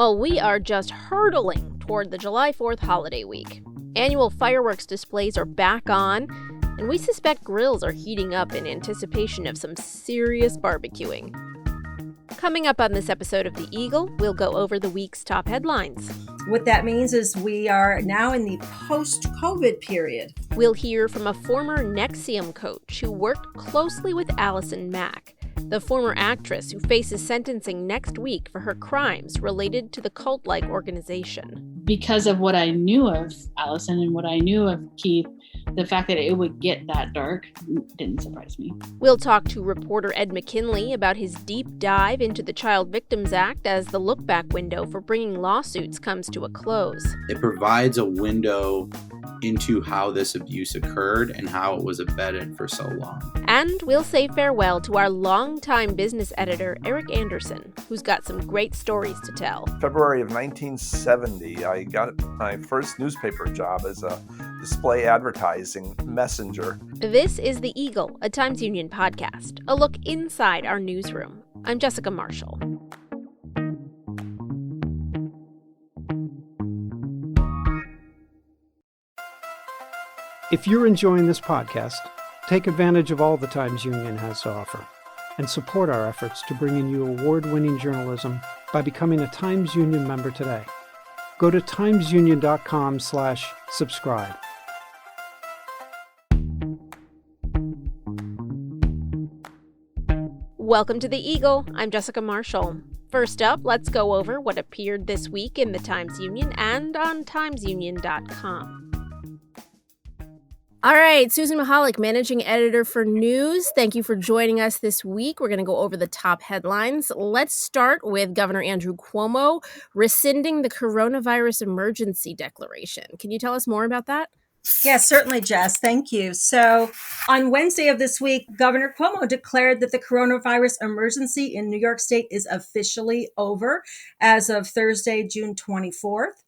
Well, we are just hurtling toward the July 4th holiday week. Annual fireworks displays are back on, and we suspect grills are heating up in anticipation of some serious barbecuing. Coming up on this episode of The Eagle, we'll go over the week's top headlines. What that means is we are now in the post-COVID period. We'll hear from a former NXIVM coach who worked closely with Allison Mack, the former actress who faces sentencing next week for her crimes related to the cult-like organization. Because of what I knew of Allison and what I knew of Keith, the fact that it would get that dark didn't surprise me. We'll talk to reporter Ed McKinley about his deep dive into the Child Victims Act as the look-back window for bringing lawsuits comes to a close. It provides a window into how this abuse occurred and how it was abetted for so long. And we'll say farewell to our longtime business editor, Eric Anderson, who's got some great stories to tell. February of 1970, I got my first newspaper job as a display advertising messenger. This is The Eagle, a Times Union podcast, a look inside our newsroom. I'm Jessica Marshall. If you're enjoying this podcast, take advantage of all the Times Union has to offer and support our efforts to bring you award-winning journalism by becoming a Times Union member today. Go to timesunion.com/subscribe. Welcome to The Eagle. I'm Jessica Marshall. First up, let's go over what appeared this week in the Times Union and on timesunion.com. All right, Susan Mahalik, managing editor for news. Thank you for joining us this week. We're going to go over the top headlines. Let's start with Governor Andrew Cuomo rescinding the coronavirus emergency declaration. Can you tell us more about that? Yes, certainly, Jess. Thank you. So on Wednesday of this week, Governor Cuomo declared that the coronavirus emergency in New York State is officially over as of Thursday, June 24th.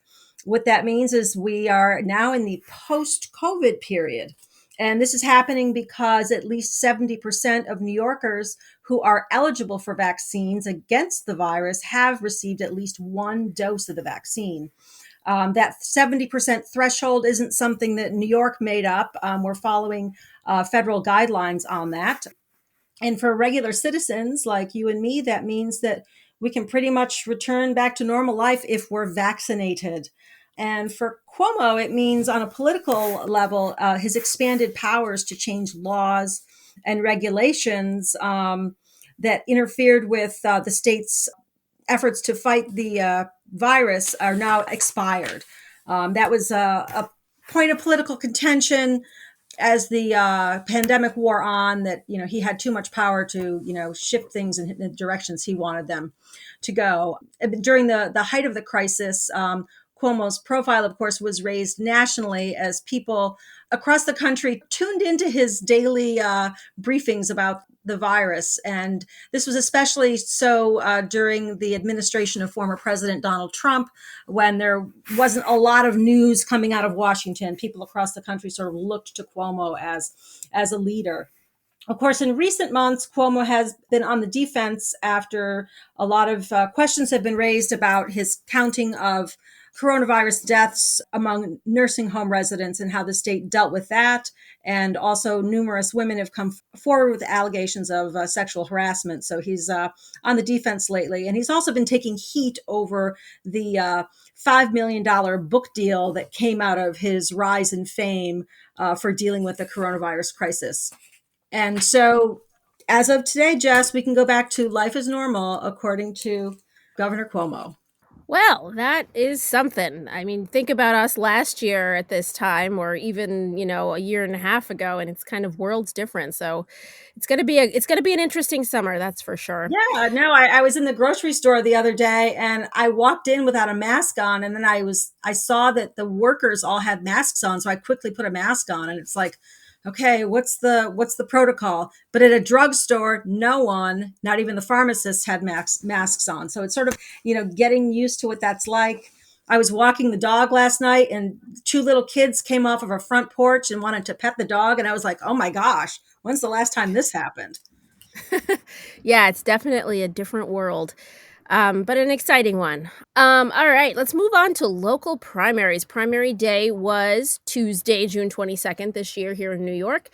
What that means is we are now in the post-COVID period. And this is happening because at least 70% of New Yorkers who are eligible for vaccines against the virus have received at least one dose of the vaccine. That 70% threshold isn't something that New York made up. We're following federal guidelines on that. And for regular citizens like you and me, that means that we can pretty much return back to normal life if we're vaccinated. And for Cuomo, it means on a political level, his expanded powers to change laws and regulations that interfered with the state's efforts to fight the virus are now expired. That was a point of political contention as the pandemic wore on, that, he had too much power to, shift things in the directions he wanted them to go. During the height of the crisis, Cuomo's profile, of course, was raised nationally as people across the country tuned into his daily briefings about the virus. And this was especially so during the administration of former President Donald Trump, when there wasn't a lot of news coming out of Washington. People across the country sort of looked to Cuomo as a leader. Of course, in recent months, Cuomo has been on the defense after a lot of questions have been raised about his counting of coronavirus deaths among nursing home residents and how the state dealt with that. And also numerous women have come forward with allegations of sexual harassment. So he's on the defense lately. And he's also been taking heat over the $5 million book deal that came out of his rise in fame for dealing with the coronavirus crisis. And so as of today, Jess, we can go back to life as normal, according to Governor Cuomo. Well, that is something. I mean, think about us last year at this time, or even, a year and a half ago, and it's kind of worlds different. So it's going to be an interesting summer. That's for sure. Yeah, no, I was in the grocery store the other day and I walked in without a mask on. And then I saw that the workers all had masks on. So I quickly put a mask on, and it's like, okay, what's the protocol? But at a drugstore, no one, not even the pharmacists, had masks on. So it's sort of, getting used to what that's like. I was walking the dog last night and two little kids came off of a front porch and wanted to pet the dog. And I was like, oh my gosh, when's the last time this happened? Yeah, it's definitely a different world. but an exciting one. All right, let's move on to local primaries. Primary day was Tuesday, June 22nd this year here in New York.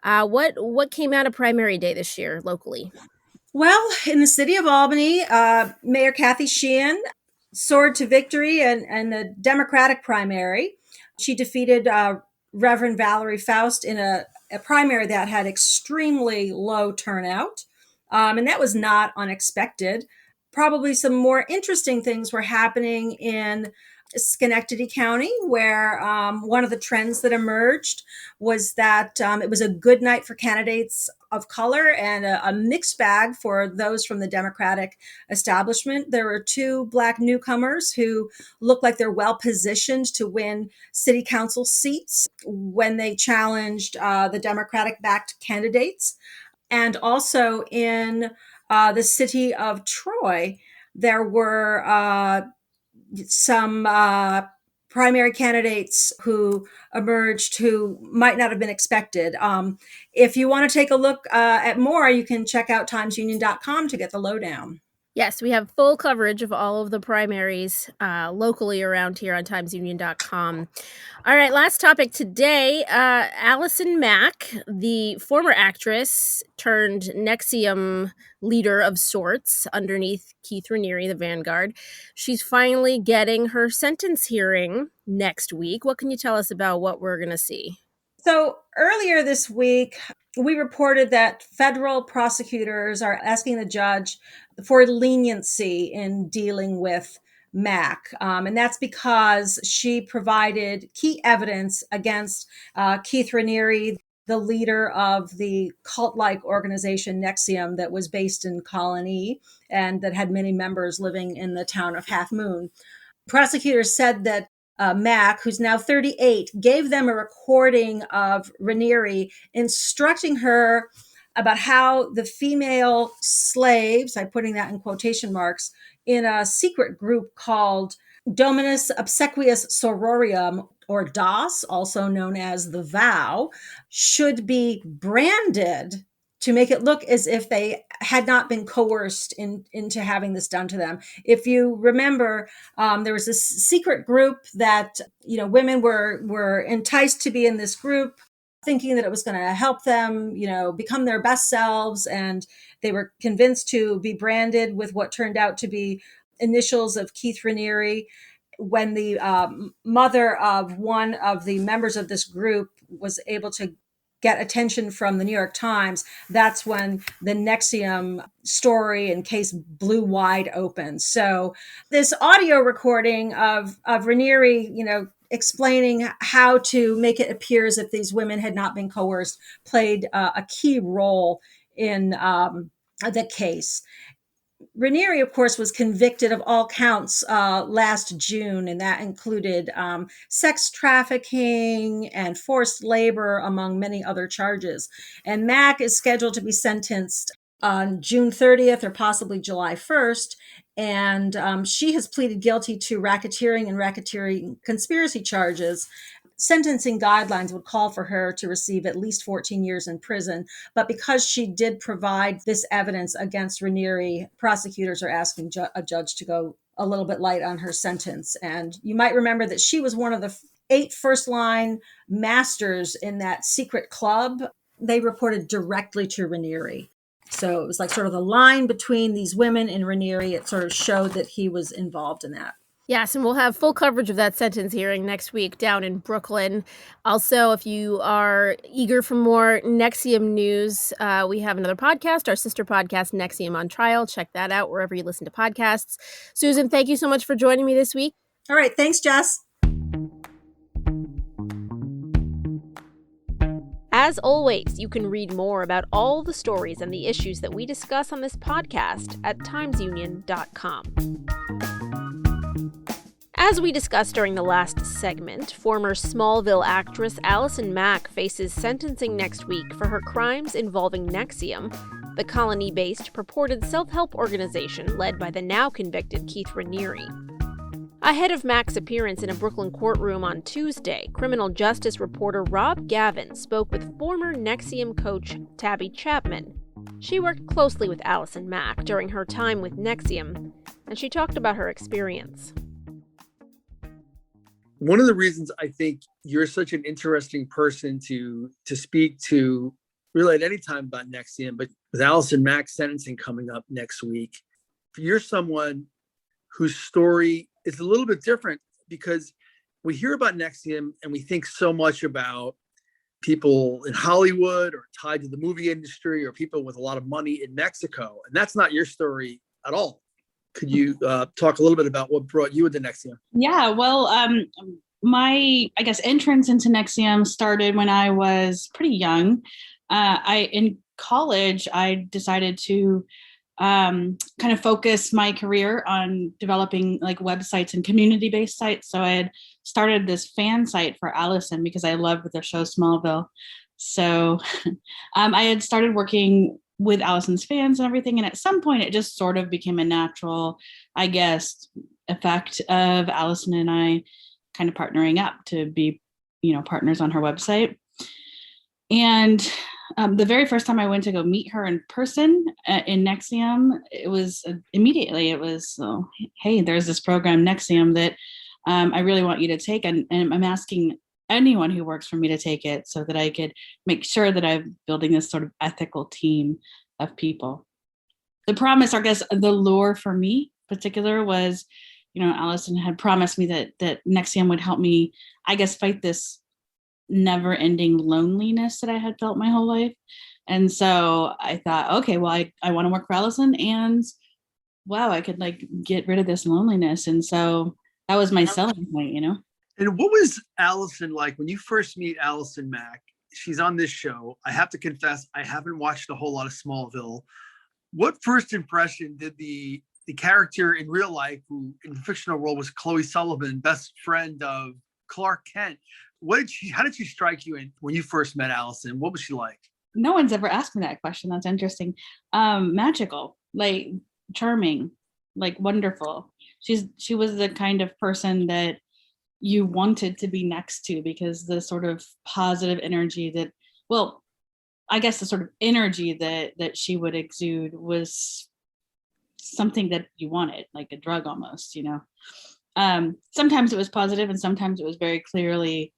What came out of primary day this year locally? Well, in the city of Albany, Mayor Kathy Sheehan soared to victory in the Democratic primary. She defeated Reverend Valerie Faust in a primary that had extremely low turnout, and that was not unexpected. Probably some more interesting things were happening in Schenectady County, where one of the trends that emerged was that it was a good night for candidates of color and a mixed bag for those from the Democratic establishment. There were two Black newcomers who look like they're well positioned to win city council seats when they challenged the Democratic-backed candidates. And also in the city of Troy, there were some primary candidates who emerged who might not have been expected. If you want to take a look at more, you can check out timesunion.com to get the lowdown. Yes, we have full coverage of all of the primaries locally around here on timesunion.com. All right, last topic today. Allison Mack, the former actress turned NXIVM leader of sorts underneath Keith Raniere, the Vanguard. She's finally getting her sentence hearing next week. What can you tell us about what we're going to see? So earlier this week, we reported that federal prosecutors are asking the judge for leniency in dealing with Mack. And that's because she provided key evidence against Keith Raniere, the leader of the cult-like organization NXIVM that was based in Colony and that had many members living in the town of Half Moon. Prosecutors said that Mack, who's now 38, gave them a recording of Raniere instructing her about how the female slaves, I'm putting that in quotation marks, in a secret group called Dominus Obsequious Sororium, or DOS, also known as the Vow, should be branded to make it look as if they had not been coerced into having this done to them. If you remember, there was this secret group that, women were enticed to be in this group, thinking that it was going to help them, become their best selves. And they were convinced to be branded with what turned out to be initials of Keith Raniere. When the mother of one of the members of this group was able to get attention from the New York Times, that's when the NXIVM story and case blew wide open. So this audio recording of Raniere, explaining how to make it appear as if these women had not been coerced played a key role in the case. Raniere, of course, was convicted of all counts last June, and that included sex trafficking and forced labor, among many other charges. And Mack is scheduled to be sentenced on June 30th or possibly July 1st. And she has pleaded guilty to racketeering and racketeering conspiracy charges. Sentencing guidelines would call for her to receive at least 14 years in prison. But because she did provide this evidence against Raniere, prosecutors are asking a judge to go a little bit light on her sentence. And you might remember that she was one of the 8 first-line masters in that secret club. They reported directly to Raniere. So it was like sort of the line between these women and Raniere. It sort of showed that he was involved in that. Yes, and we'll have full coverage of that sentence hearing next week down in Brooklyn. Also, if you are eager for more NXIVM news, we have another podcast, our sister podcast, NXIVM on Trial. Check that out wherever you listen to podcasts. Susan, thank you so much for joining me this week. All right. Thanks, Jess. As always, you can read more about all the stories and the issues that we discuss on this podcast at timesunion.com. As we discussed during the last segment, former Smallville actress Allison Mack faces sentencing next week for her crimes involving NXIVM, the colony-based purported self-help organization led by the now-convicted Keith Raniere. Ahead of Mack's appearance in a Brooklyn courtroom on Tuesday, criminal justice reporter Rob Gavin spoke with former NXIVM coach Tabby Chapman. She worked closely with Allison Mack during her time with NXIVM, and she talked about her experience. One of the reasons I think you're such an interesting person to speak to really at any time about NXIVM, but with Allison Mack's sentencing coming up next week, you're someone whose story is a little bit different, because we hear about NXIVM and we think so much about people in Hollywood or tied to the movie industry or people with a lot of money in Mexico. And that's not your story at all. Could you talk a little bit about what brought you into NXIVM? Yeah, well, my, I guess, entrance into NXIVM started when I was pretty young. In college, I decided to kind of focus my career on developing like websites and community-based sites. So I had started this fan site for Allison because I loved the show Smallville. So I had started working with Allison's fans and everything. And at some point it just sort of became a natural, I guess, effect of Allison and I kind of partnering up to be, partners on her website. And the very first time I went to go meet her in person in NXIVM, it was hey, there's this program NXIVM that I really want you to take. And I'm asking anyone who works for me to take it so that I could make sure that I'm building this sort of ethical team of people. The promise, I guess, the lure for me in particular was, Allison had promised me that NXIVM would help me, I guess, fight this never-ending loneliness that I had felt my whole life. And so I thought, okay, well, I want to work for Allison, and wow, I could like get rid of this loneliness. And so that was my selling point, And what was Allison like when you first meet Allison Mack? She's on this show. I have to confess, I haven't watched a whole lot of Smallville. What first impression did the character in real life, who in the fictional role was Chloe Sullivan, best friend of Clark Kent, how did she strike you in when you first met Allison? What was she like? No one's ever asked me that question. That's interesting. Magical, like charming, like wonderful. She was the kind of person that you wanted to be next to, because the sort of positive energy that, well, I guess the sort of energy that she would exude was something that you wanted, like a drug almost, Sometimes it was positive and sometimes it was very clearly,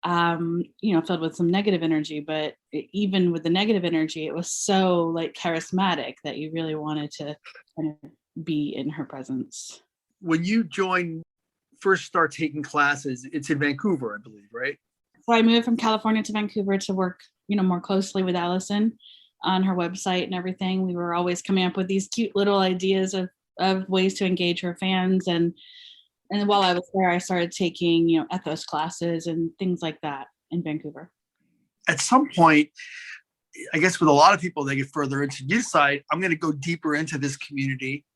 filled with some negative energy. But even with the negative energy, it was so like charismatic that you really wanted to kind of be in her presence. When you first start taking classes, it's in Vancouver, I believe, right? So I moved from California to Vancouver to work, more closely with Allison on her website and everything. We were always coming up with these cute little ideas of ways to engage her fans. And while I was there, I started taking, ethos classes and things like that in Vancouver. At some point, I guess with a lot of people, they get further into, you decide, I'm going to go deeper into this community.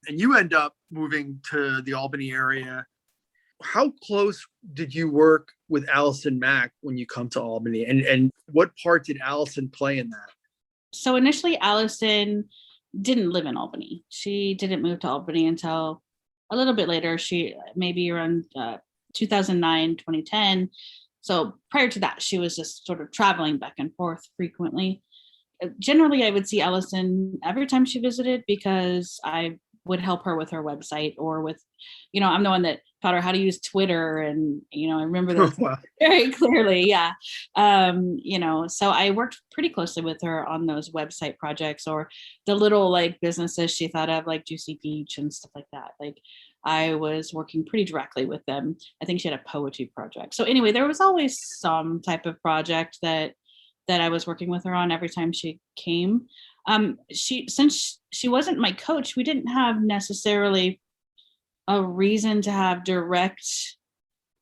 And you end up moving to the Albany area. How close did you work with Allison Mack when you come to Albany? And what part did Allison play in that? So initially, Allison didn't live in Albany. She didn't move to Albany until a little bit later. She maybe around 2009, 2010. So prior to that, she was just sort of traveling back and forth frequently. Generally, I would see Allison every time she visited because I would help her with her website, or with, I'm the one that taught her how to use Twitter. And, I remember that very clearly. Yeah. So I worked pretty closely with her on those website projects, or the little like businesses she thought of, like Juicy Peach and stuff like that. Like I was working pretty directly with them. I think she had a poetry project. So anyway, there was always some type of project that I was working with her on every time she came. Since she wasn't my coach, we didn't have necessarily a reason to have direct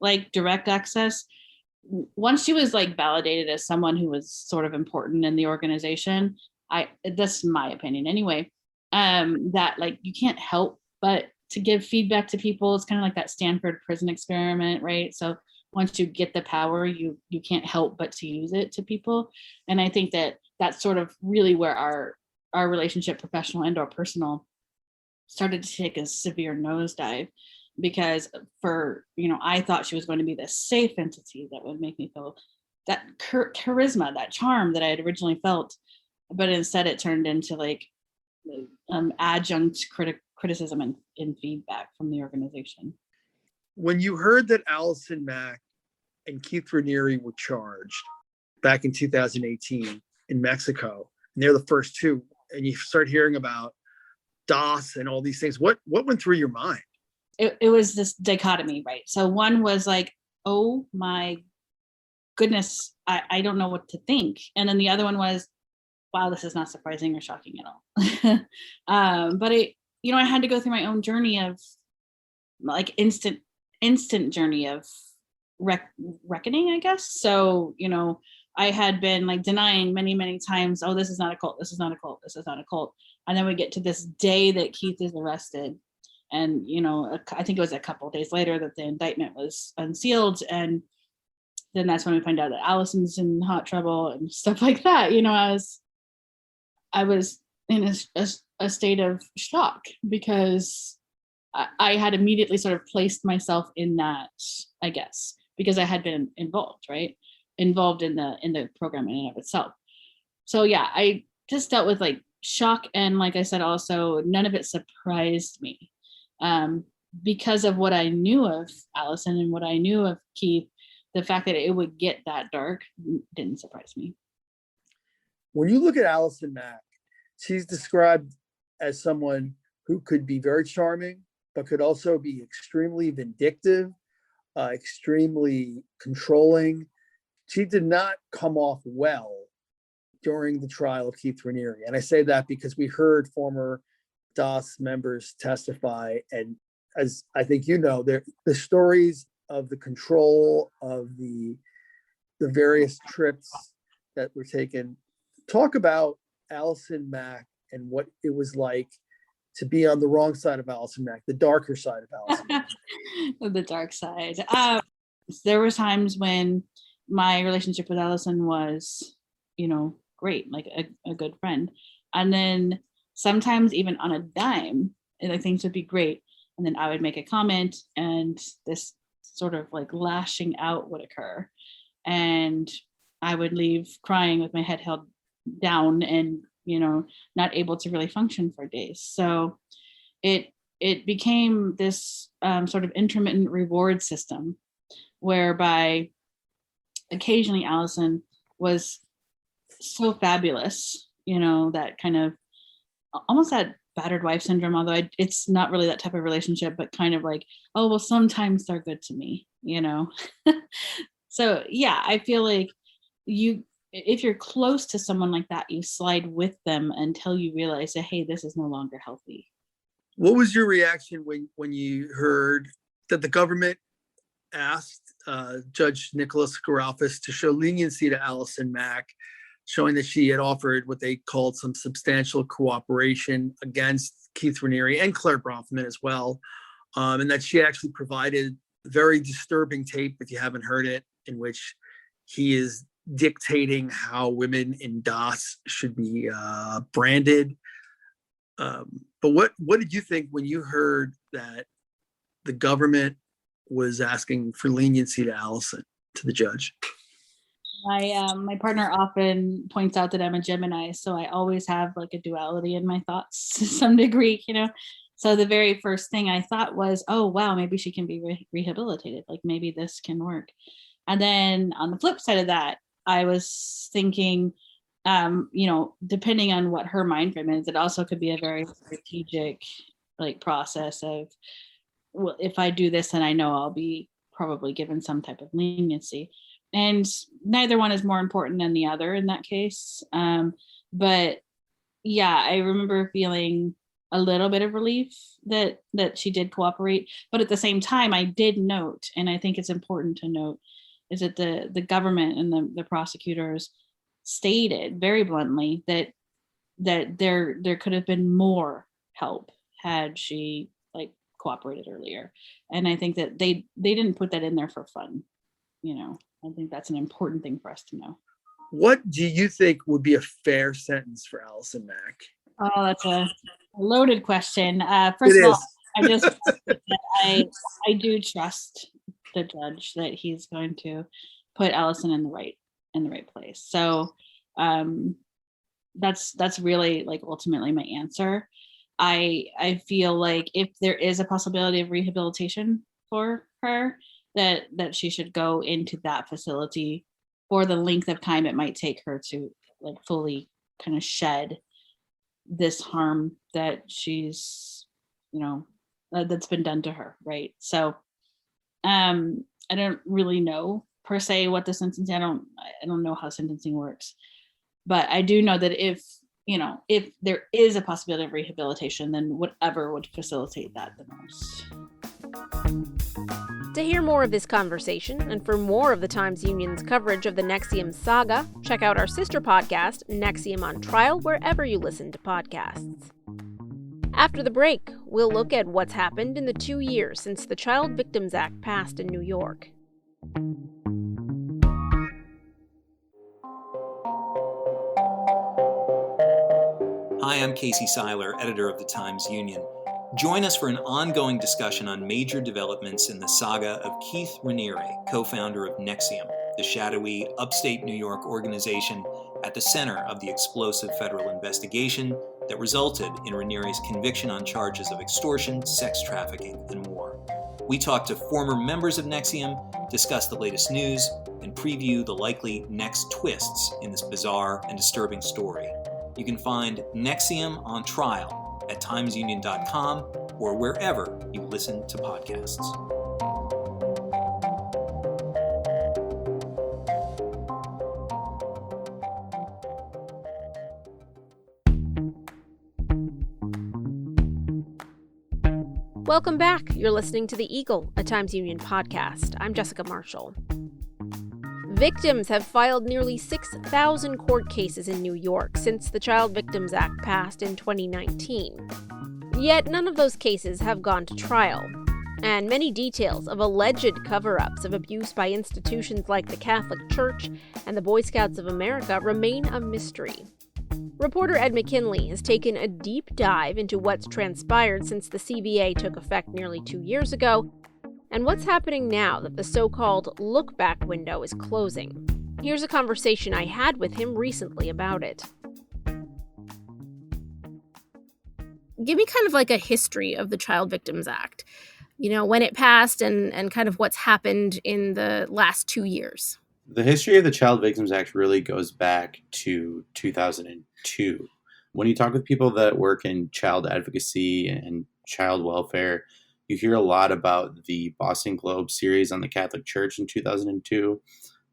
access. Once she was like validated as someone who was sort of important in the organization, that's my opinion anyway, that like you can't help but to give feedback to people. It's kind of like that Stanford prison experiment, right? So once you get the power, you can't help but to use it to people. And I think that's sort of really where our relationship, professional and or personal, started to take a severe nosedive, because I thought she was going to be this safe entity that would make me feel that charisma, that charm that I had originally felt. But instead it turned into like adjunct criticism and feedback from the organization. When you heard that Allison Mack and Keith Raniere were charged back in 2018 in Mexico, and they're the first two, and you start hearing about DOS and all these things, what went through your mind? It was this dichotomy, right? So one was like, oh my goodness, I don't know what to think. And then the other one was, wow, this is not surprising or shocking at all. But I had to go through my own journey of like instant journey of reckoning, I guess. So, I had been like denying many, many times, oh, this is not a cult. This is not a cult. This is not a cult. And then we get to this day that Keith is arrested. And, I think it was a couple of days later that the indictment was unsealed. And then that's when we find out that Allison's in hot trouble and stuff like that. I was in a state of shock because I had immediately sort of placed myself in that, I guess, because I had been involved in the program in and of itself. So yeah, I just dealt with like shock. And like I said, also none of it surprised me because of what I knew of Allison and what I knew of Keith. The fact that it would get that dark didn't surprise me. When you look at Allison Mack, she's described as someone who could be very charming, but could also be extremely vindictive, extremely controlling. She did not come off well during the trial of Keith Raniere. And I say that because we heard former DOS members testify. And as I think the stories of the control of the various trips that were taken. Talk about Allison Mack and what it was like to be on the wrong side of Allison Mack, the darker side of Allison Mack. The dark side. There were times when my relationship with Allison was, great, like a good friend. And then sometimes even on a dime, like things would be great. And then I would make a comment and this sort of like lashing out would occur. And I would leave crying with my head held down and, not able to really function for days. So it became this sort of intermittent reward system whereby occasionally Allison was so fabulous, that kind of almost that battered wife syndrome, although it's not really that type of relationship, but kind of like, oh, well, sometimes they're good to me, So yeah, I feel like if you're close to someone like that, you slide with them until you realize that, hey, this is no longer healthy. What was your reaction when you heard that the government asked Judge Nicholas Garofis to show leniency to Allison Mack, showing that she had offered what they called some substantial cooperation against Keith Raniere and Claire Bronfman as well, and that she actually provided a very disturbing tape, if you haven't heard it, in which he is dictating how women in DOS should be branded. But what did you think when you heard that the government was asking for leniency to Allison, to the judge? My partner often points out that I'm a Gemini, so I always have like a duality in my thoughts to some degree, So the very first thing I thought was, oh, wow, maybe she can be rehabilitated. Like maybe this can work. And then on the flip side of that, I was thinking, depending on what her mind frame is, it also could be a very strategic like process of, well, if I do this, then I know I'll be probably given some type of leniency. And neither one is more important than the other in that case. But yeah, I remember feeling a little bit of relief that she did cooperate. But at the same time, I did note, and I think it's important to note, is that the government and the prosecutors stated very bluntly that there could have been more help had she like cooperated earlier. And I think that they didn't put that in there for fun. I think that's an important thing for us to know. What do you think would be a fair sentence for Allison Mack? Oh, that's a loaded question. First of all, I do trust the judge that he's going to put Allison in the right place. So that's really like ultimately my answer. I feel like if there is a possibility of rehabilitation for her, that she should go into that facility for the length of time it might take her to like fully kind of shed this harm that she's, that's been done to her, right? So I don't really know per se what the sentencing, I don't know how sentencing works, but I do know that if there is a possibility of rehabilitation, then whatever would facilitate that the most. To hear more of this conversation, and for more of the Times Union's coverage of the NXIVM saga, check out our sister podcast, NXIVM on Trial, wherever you listen to podcasts. After the break, we'll look at what's happened in the 2 years since the Child Victims Act passed in New York. Hi, I'm Casey Seiler, editor of the Times Union. Join us for an ongoing discussion on major developments in the saga of Keith Raniere, co-founder of NXIVM, the shadowy upstate New York organization at the center of the explosive federal investigation that resulted in Raniere's conviction on charges of extortion, sex trafficking, and more. We talk to former members of NXIVM, discuss the latest news, and preview the likely next twists in this bizarre and disturbing story. You can find NXIVM on Trial at timesunion.com or wherever you listen to podcasts. Welcome back. You're listening to The Eagle, a Times Union podcast. I'm Jessica Marshall. Victims have filed nearly 6,000 court cases in New York since the Child Victims Act passed in 2019. Yet none of those cases have gone to trial, and many details of alleged cover-ups of abuse by institutions like the Catholic Church and the Boy Scouts of America remain a mystery. Reporter Ed McKinley has taken a deep dive into what's transpired since the CVA took effect nearly 2 years ago, and what's happening now that the so-called look-back window is closing. Here's a conversation I had with him recently about it. Give me kind of like a history of the Child Victims Act. When it passed and kind of what's happened in the last 2 years. The history of the Child Victims Act really goes back to 2002. When you talk with people that work in child advocacy and child welfare, you hear a lot about the Boston Globe series on the Catholic Church in 2002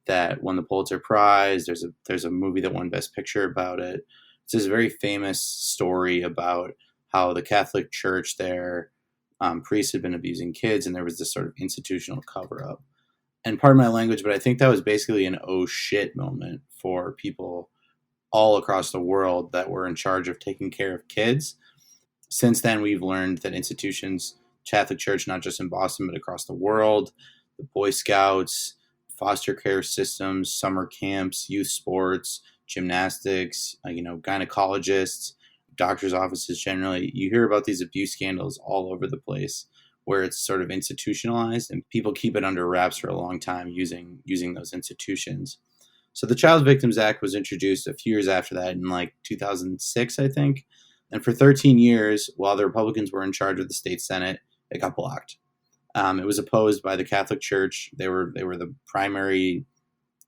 that won the Pulitzer Prize. There's a movie that won Best Picture about it. It's this very famous story about how the Catholic Church, their priests had been abusing kids, and there was this sort of institutional cover-up. And pardon my language, but I think that was basically an oh shit moment for people all across the world that were in charge of taking care of kids. Since then, we've learned that institutions, Catholic Church, not just in Boston, but across the world, the Boy Scouts, foster care systems, summer camps, youth sports, gymnastics, gynecologists, doctors' offices generally, you hear about these abuse scandals all over the place where it's sort of institutionalized and people keep it under wraps for a long time using those institutions. So the Child Victims Act was introduced a few years after that in 2006, I think. And for 13 years, while the Republicans were in charge of the state Senate, it got blocked. It was opposed by the Catholic Church. They were the primary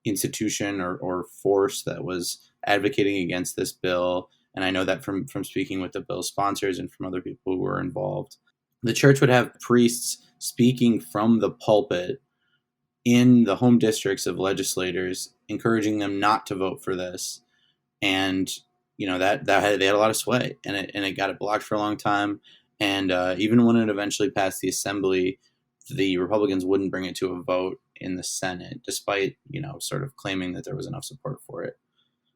institution or force that was advocating against this bill. And I know that from speaking with the bill sponsors and from other people who were involved. The church would have priests speaking from the pulpit in the home districts of legislators, encouraging them not to vote for this. And, that they had a lot of sway, and it got it blocked for a long time. And even when it eventually passed the assembly, the Republicans wouldn't bring it to a vote in the Senate, despite, sort of claiming that there was enough support for it.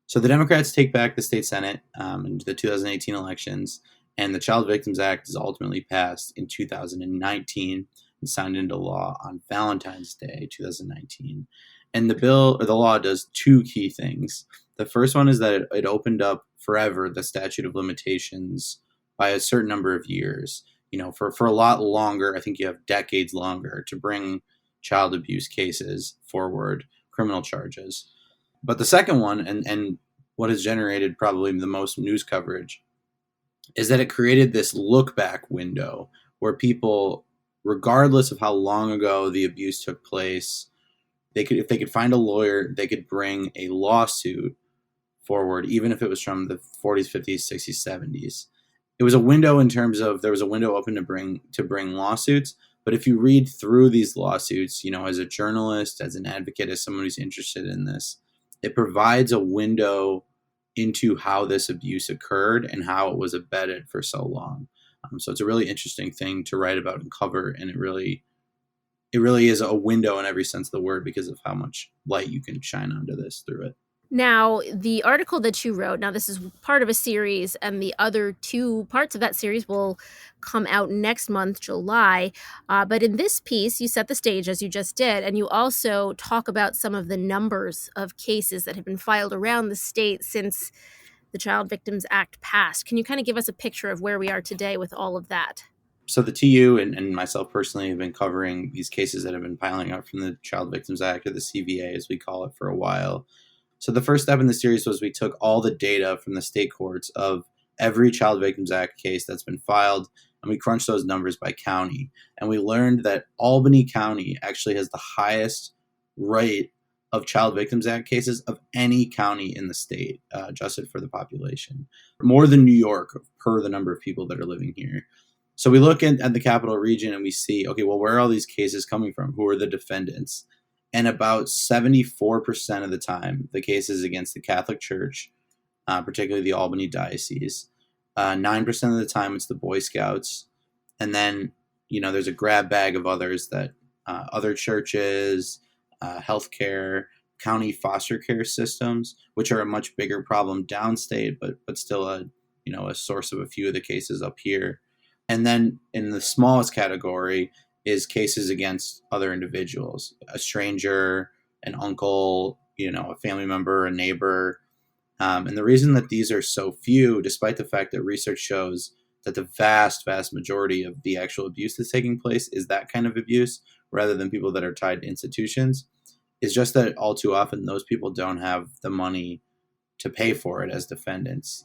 So the Democrats take back the state Senate in the 2018 elections, and the Child Victims Act is ultimately passed in 2019 and signed into law on Valentine's Day, 2019. And the law does two key things. The first one is that it opened up forever the statute of limitations by a certain number of years. For a lot longer, I think you have decades longer to bring child abuse cases forward, criminal charges. But the second one, and what has generated probably the most news coverage, is that it created this look back window where people, regardless of how long ago the abuse took place, if they could find a lawyer, they could bring a lawsuit forward, even if it was from the 40s, 50s, 60s, 70s. It was a window in terms of there was a window open to bring lawsuits. But if you read through these lawsuits, as a journalist, as an advocate, as someone who's interested in this, it provides a window into how this abuse occurred and how it was abetted for so long. So it's a really interesting thing to write about and cover, and it really is a window in every sense of the word because of how much light you can shine onto this through it. Now, the article that you wrote, now this is part of a series, and the other two parts of that series will come out next month, July. But in this piece, you set the stage, as you just did, and you also talk about some of the numbers of cases that have been filed around the state since the Child Victims Act passed. Can you kind of give us a picture of where we are today with all of that? So the TU and myself personally have been covering these cases that have been piling up from the Child Victims Act, or the CVA as we call it, for a while. So the first step in the series was we took all the data from the state courts of every Child Victims Act case that's been filed, and we crunched those numbers by county. And we learned that Albany County actually has the highest rate of Child Victims Act cases of any county in the state, adjusted for the population, more than New York per the number of people that are living here. So we look at the capital region and we see, okay, well, where are all these cases coming from? Who are the defendants? And about 74% of the time, the cases against the Catholic Church, particularly the Albany Diocese. 9% of the time, it's the Boy Scouts. And then, there's a grab bag of others that other churches, healthcare, county foster care systems, which are a much bigger problem downstate, but still a source of a few of the cases up here. And then in the smallest category is cases against other individuals, a stranger, an uncle, a family member, a neighbor. And the reason that these are so few, despite the fact that research shows that the vast, vast majority of the actual abuse that's taking place is that kind of abuse, rather than people that are tied to institutions, is just that all too often those people don't have the money to pay for it as defendants.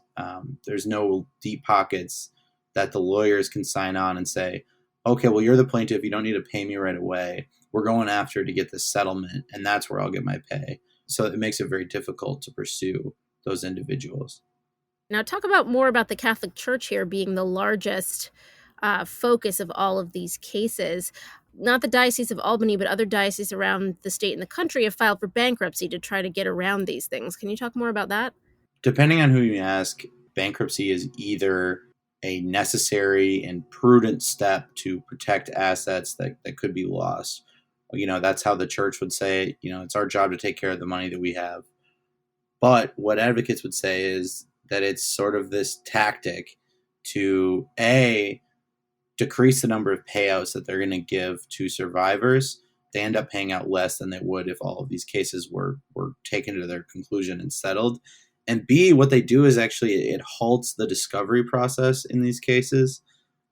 There's no deep pockets that the lawyers can sign on and say, okay, well, you're the plaintiff. You don't need to pay me right away. We're going after to get this settlement, and that's where I'll get my pay. So it makes it very difficult to pursue those individuals. Now, talk more about the Catholic Church here being the largest focus of all of these cases. Not the Diocese of Albany, but other dioceses around the state and the country have filed for bankruptcy to try to get around these things. Can you talk more about that? Depending on who you ask, bankruptcy is either a necessary and prudent step to protect assets that could be lost. That's how the church would say, it's our job to take care of the money that we have. But what advocates would say is that it's sort of this tactic to, A, decrease the number of payouts that they're going to give to survivors. They end up paying out less than they would if all of these cases were taken to their conclusion and settled. And B, what they do is actually it halts the discovery process in these cases.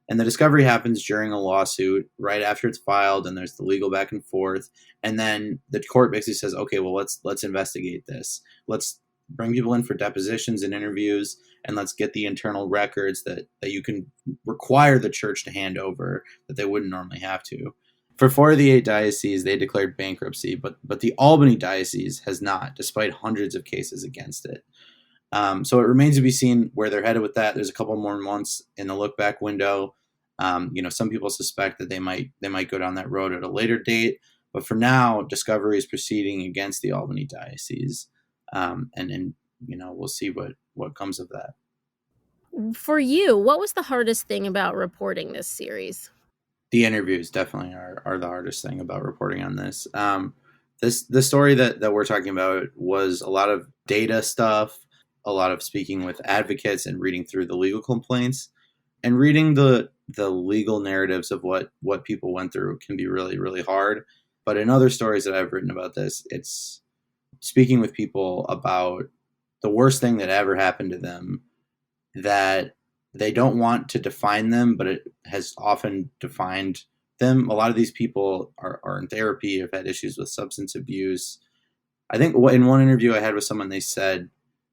And the discovery happens during a lawsuit right after it's filed, and there's the legal back and forth. And then the court basically says, okay, well, let's investigate this. Let's bring people in for depositions and interviews, and let's get the internal records that you can require the church to hand over that they wouldn't normally have to. For 4 of the 8 dioceses, they declared bankruptcy, but the Albany Diocese has not, despite hundreds of cases against it. So it remains to be seen where they're headed with that. There's a couple more months in the look back window. Some people suspect that they might go down that road at a later date, but for now, discovery is proceeding against the Albany Diocese, and we'll see what comes of that. For you, what was the hardest thing about reporting this series? The interviews definitely are the hardest thing about reporting on this. The story that we're talking about was a lot of data stuff, a lot of speaking with advocates and reading through the legal complaints, and reading the legal narratives of what people went through can be really, really hard. But in other stories that I've written about this, it's speaking with people about the worst thing that ever happened to them, that they don't want to define them, but it has often defined them. A lot of these people are in therapy, have had issues with substance abuse. I think in one interview I had with someone, they said,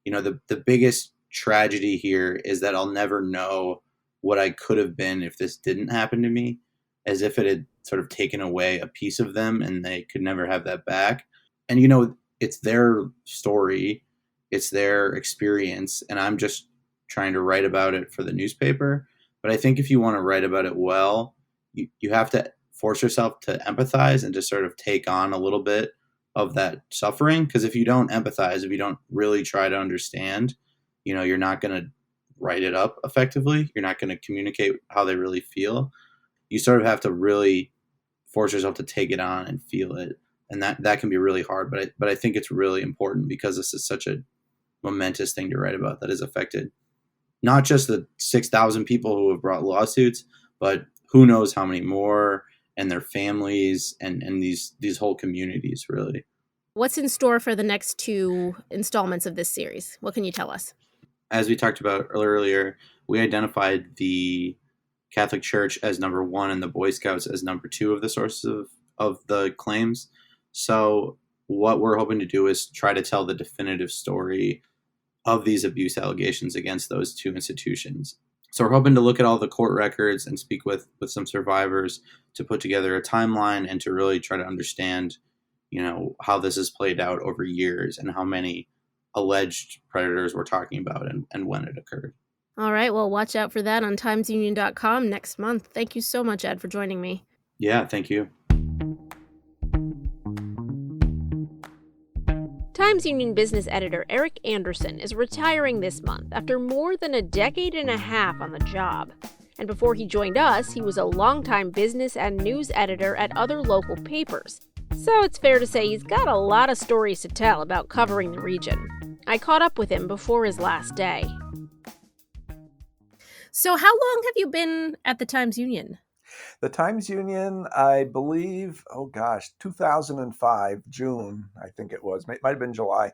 the biggest tragedy here is that I'll never know what I could have been if this didn't happen to me, as if it had sort of taken away a piece of them and they could never have that back. And, it's their story, it's their experience, and I'm just trying to write about it for the newspaper. But I think if you want to write about it well, you have to force yourself to empathize and to sort of take on a little bit of that suffering. Because if you don't empathize, if you don't really try to understand, you're not going to write it up effectively. You're not going to communicate how they really feel. You sort of have to really force yourself to take it on and feel it. And that can be really hard. But I think it's really important because this is such a momentous thing to write about that has affected not just the 6,000 people who have brought lawsuits, but who knows how many more, and their families and these whole communities, really. What's in store for the next 2 installments of this series? What can you tell us? As we talked about earlier, we identified the Catholic Church as number 1 and the Boy Scouts as number 2 of the sources of the claims. So what we're hoping to do is try to tell the definitive story of these abuse allegations against those 2 institutions. So we're hoping to look at all the court records and speak with some survivors to put together a timeline and to really try to understand, how this has played out over years and how many alleged predators we're talking about and when it occurred. All right, well, watch out for that on timesunion.com next month. Thank you so much, Ed, for joining me. Yeah, thank you. Times Union business editor Eric Anderson is retiring this month after more than a decade and a half on the job. And before he joined us, he was a longtime business and news editor at other local papers. So it's fair to say he's got a lot of stories to tell about covering the region. I caught up with him before his last day. So how long have you been at the Times Union? The Times Union, I believe, 2005, June, I think it was. Might have been July.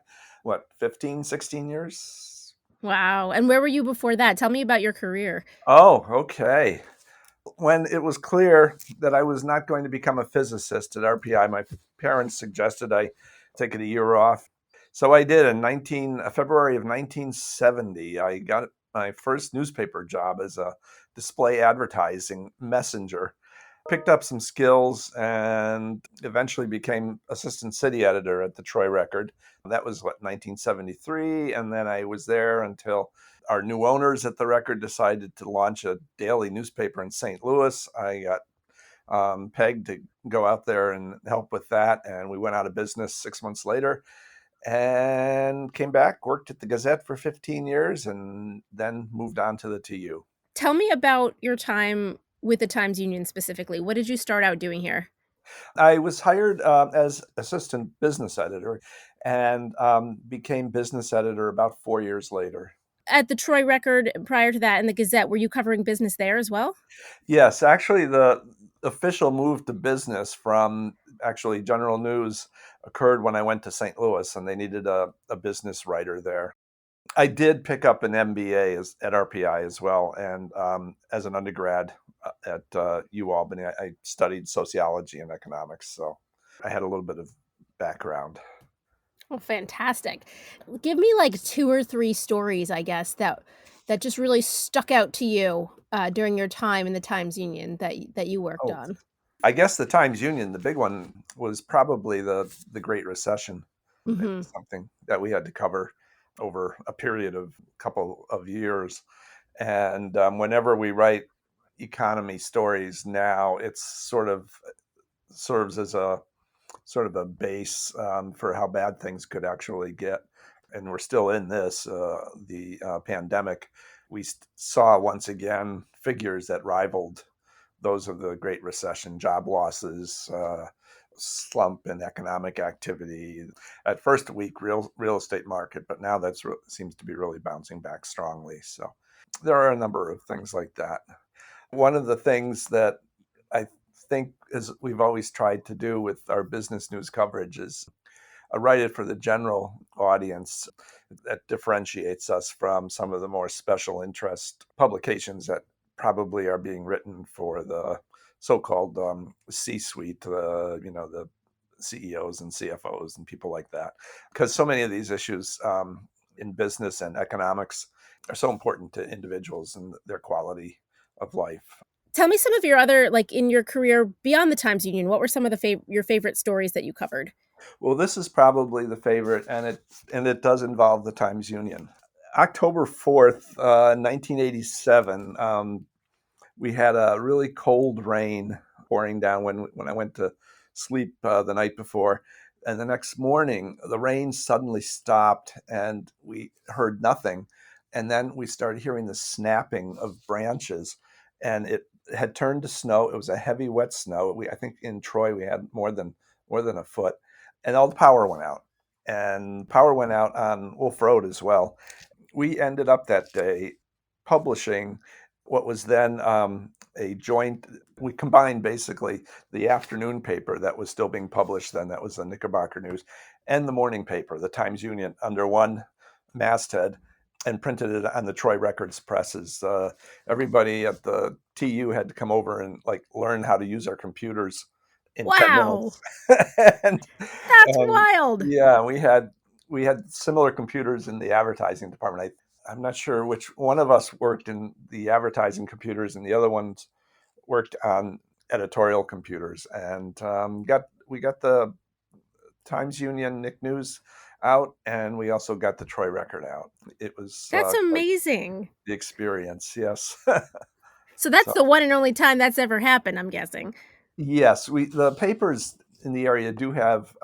15, 16 years? Wow. And where were you before that? Tell me about your career. Oh, okay. When it was clear that I was not going to become a physicist at RPI, my parents suggested I take a year off. So I did. In February of 1970, I got my first newspaper job as a display advertising messenger. Picked up some skills and eventually became assistant city editor at the Troy Record. That was 1973, and then I was there until our new owners at the Record decided to launch a daily newspaper in St. Louis. I got pegged to go out there and help with that, and we went out of business 6 months later and came back, worked at the Gazette for 15 years, and then moved on to the TU. Tell me about your time with the Times Union specifically. What did you start out doing here? I was hired as assistant business editor and became business editor about 4 years later. At the Troy Record, prior to that, in the Gazette, were you covering business there as well? Yes, actually the official move to business from actually general news occurred when I went to St. Louis and they needed a business writer there. I did pick up an MBA at RPI as well, and as an undergrad at U Albany, I studied sociology and economics, so I had a little bit of background. Oh, fantastic. Give me like 2 or 3 stories, I guess, that just really stuck out to you during your time in the Times Union that you worked on. I guess the Times Union, the big one was probably the Great Recession. Mm-hmm. It was something that we had to cover over a period of a couple of years. And whenever we write economy stories now, it's sort of serves as a sort of a base for how bad things could actually get. And we're still in this, the pandemic. We saw once again figures that rivaled those of the Great Recession, job losses, slump in economic activity. At first, a weak real estate market, but now that seems to be really bouncing back strongly. So there are a number of things like that. One of the things that I think is we've always tried to do with our business news coverage is write it for the general audience that differentiates us from some of the more special interest publications that probably are being written for the so-called C-suite, the CEOs and CFOs and people like that. Because so many of these issues in business and economics are so important to individuals and their quality of life. Tell me some of your other, like in your career beyond the Times-Union, what were some of the your favorite stories that you covered? Well, this is probably the favorite, and it does involve the Times-Union. October 4th, 1987, we had a really cold rain pouring down when I went to sleep the night before. And the next morning, the rain suddenly stopped and we heard nothing. And then we started hearing the snapping of branches, and it had turned to snow. It was a heavy, wet snow. I think in Troy we had more than a foot, and all the power went out. And power went out on Wolf Road as well. We ended up that day publishing what was then a joint. We combined basically the afternoon paper that was still being published then, that was the Knickerbocker News, and the morning paper, the Times-Union, under one masthead, and printed it on the Troy Records presses. Everybody at the TU had to come over and learn how to use our computers in 10 minutes. And, that's wild. Yeah, we had similar computers in the advertising department. I'm not sure which one of us worked in the advertising computers and the other ones worked on editorial computers. And we got the Times-Union Nick News out, and we also got the Troy Record out. It was that's amazing. The experience, yes. So that's the one and only time that's ever happened, I'm guessing. Yes, the papers in the area do have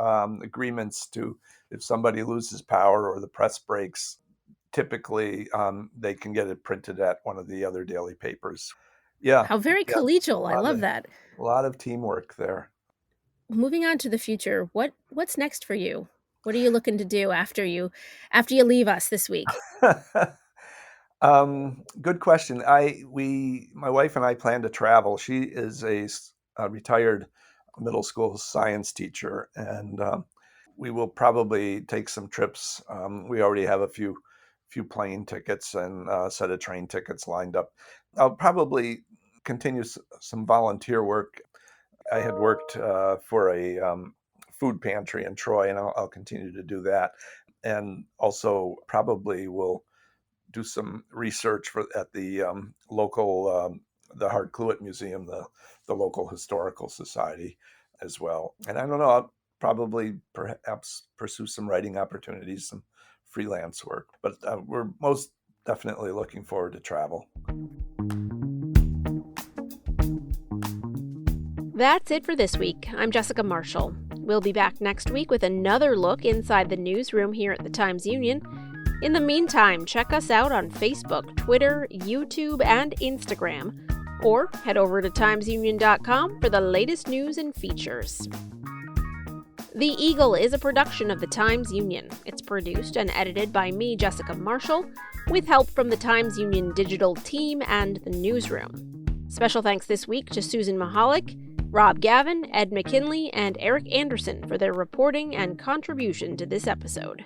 agreements to, if somebody loses power or the press breaks, typically they can get it printed at one of the other daily papers. Yeah. How very collegial. I love that. A lot of teamwork there. Moving on to the future, what's next for you? What are you looking to do after you leave us this week? Good question. My wife and I plan to travel. She is a retired middle school science teacher, and we will probably take some trips. We already have a few plane tickets and a set of train tickets lined up. I'll probably continue some volunteer work. I had worked for a food pantry in Troy, and I'll continue to do that. And also probably will do some research at the local, the Hart Cluett Museum, the local historical society as well. And I don't know, I'll probably perhaps pursue some writing opportunities, some freelance work. But we're most definitely looking forward to travel. That's it for this week. I'm Jessica Marshall. We'll be back next week with another look inside the newsroom here at the Times-Union. In the meantime, check us out on Facebook, Twitter, YouTube, and Instagram, or head over to timesunion.com for the latest news and features. The Eagle is a production of the Times-Union. It's produced and edited by me, Jessica Marshall, with help from the Times-Union digital team and the newsroom. Special thanks this week to Susan Mahalik, Rob Gavin, Ed McKinley, and Eric Anderson for their reporting and contribution to this episode.